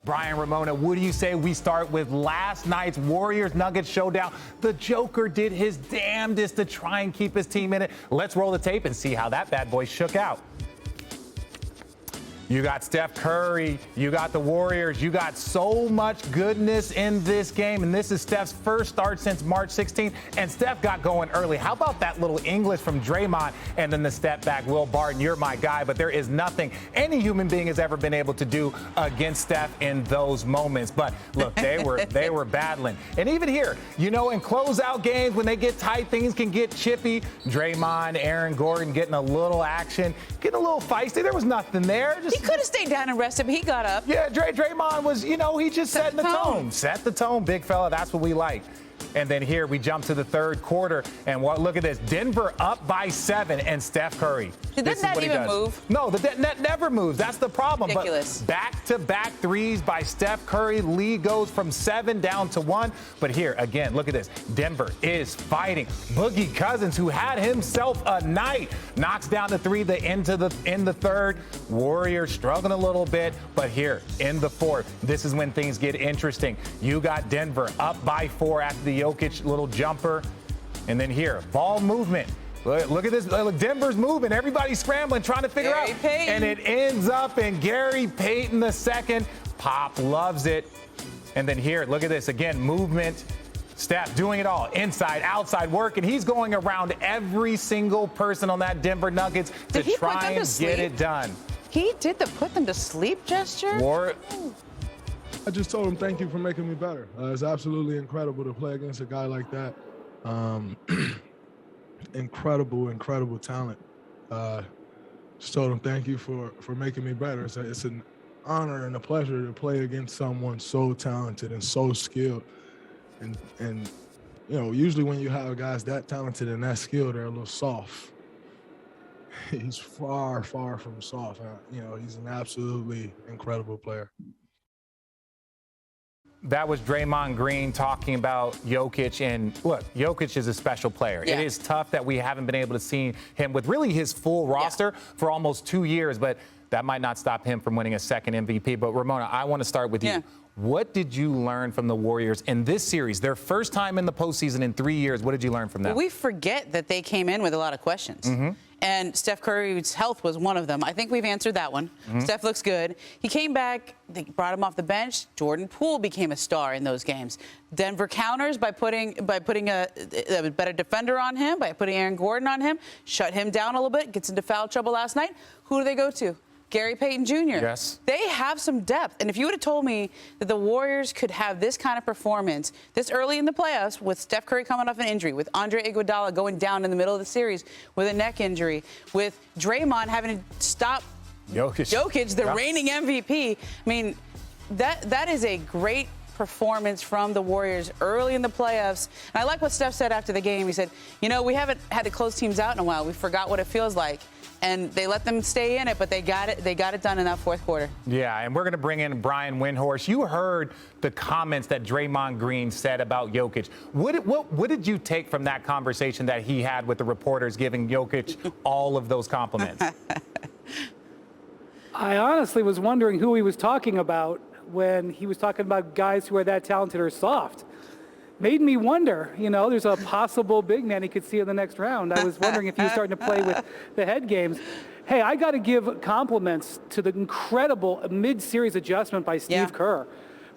Brian, Ramona, what do you say we start with last night's Warriors-Nuggets showdown? The Joker did his damnedest to try and keep his team in it. Let's roll the tape and see how that bad boy shook out. You got Steph Curry, you got the Warriors, you got so much goodness in this game, and this is Steph's first start since March 16th, and Steph got going early. How about that little English from Draymond, and then the step back? Will Barton, you're my guy, but there is nothing any human being has ever been able to do against Steph in those moments. But look, they were battling. And even here, you know, in closeout games, when they get tight, things can get chippy. Draymond, Aaron Gordon getting a little action, getting a little feisty. There was nothing there. He could have stayed down and rested, but he got up. Yeah, Draymond was, you know, he just set the tone. Set the tone, big fella. That's what we like. And then here we jump to the third quarter, and look at this. Denver up by 7, and Steph Curry. Doesn't that even move? No, the net never moves. That's the problem. Ridiculous. But back-to-back threes by Steph Curry. Lead goes from 7 down to 1. But here, again, look at this. Denver is fighting. Boogie Cousins, who had himself a night, knocks down the 3 in the third. Warriors struggling a little bit, but here in the fourth, this is when things get interesting. You got Denver up by 4 after the Jokic little jumper. And then here, ball movement. Look at this. Look, Denver's moving. Everybody's scrambling, trying to figure out. And it ends up in Gary Payton II. Pop loves it. And then here, look at this. Again, movement. Steph doing it all. Inside, outside work. And he's going around every single person on that Denver Nuggets to try and get it done. He did the put them to sleep gesture? I just told him, thank you for making me better. It's absolutely incredible to play against a guy like that. Incredible talent. Just told him, thank you for making me better. It's an honor and a pleasure to play against someone so talented and so skilled. And you know, usually when you have guys that talented and that skilled, they're a little soft. He's far from soft. You know, he's an absolutely incredible player. That was Draymond Green talking about Jokic. And look, Jokic is a special player. Yeah. It is tough that we haven't been able to see him with really his full roster for almost 2 years, but that might not stop him from winning a second MVP. But Ramona, I want to start with you. What did you learn from the Warriors in this series? Their first time in the postseason in 3 years. What did you learn from them? Well, we forget that they came in with a lot of questions. And Steph Curry's health was one of them. I think we've answered that one. Steph looks good. He came back. They brought him off the bench. Jordan Poole became a star in those games. Denver counters by putting a better defender on him, by putting Aaron Gordon on him, shut him down a little bit, gets into foul trouble last night. Who do they go to? Gary Payton Jr. Yes. They have some depth. And if you would have told me that the Warriors could have this kind of performance this early in the playoffs with Steph Curry coming off an injury, with Andre Iguodala going down in the middle of the series with a neck injury, with Draymond having to stop Jokic, the reigning MVP, I mean, that is a great performance from the Warriors early in the playoffs. And I like what Steph said after the game. He said, you know, we haven't had to close teams out in a while. We forgot what it feels like. And they let them stay in it, but they got it done in that fourth quarter. Yeah, and we're going to bring in Brian Windhorst. You heard the comments that Draymond Green said about Jokic. What did you take from that conversation that he had with the reporters giving Jokic all of those compliments? I honestly was wondering who he was talking about when he was talking about guys who are that talented or soft. Made me wonder, you know, there's a possible big man he could see in the next round. I was wondering if he was starting to play with the head games. Hey, I got to give compliments to the incredible mid-series adjustment by Steve Kerr,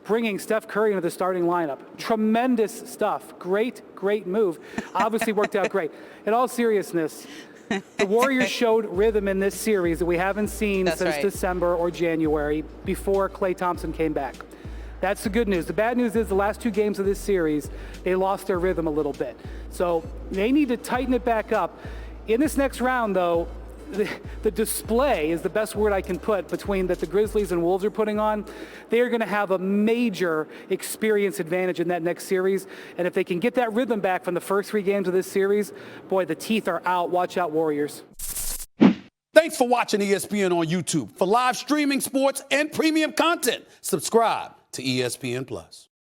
bringing Steph Curry into the starting lineup. Tremendous stuff. Great move. Obviously worked out great. In all seriousness, the Warriors showed rhythm in this series that we haven't seen since December or January before Klay Thompson came back. That's the good news. The bad news is the last 2 games of this series, they lost their rhythm a little bit. So they need to tighten it back up. In this next round, though, the display is the best word I can put between that the Grizzlies and Wolves are putting on. They are going to have a major experience advantage in that next series. And if they can get that rhythm back from the first 3 games of this series, boy, the teeth are out. Watch out, Warriors. Thanks for watching ESPN on YouTube. For live streaming sports and premium content, subscribe to ESPN+.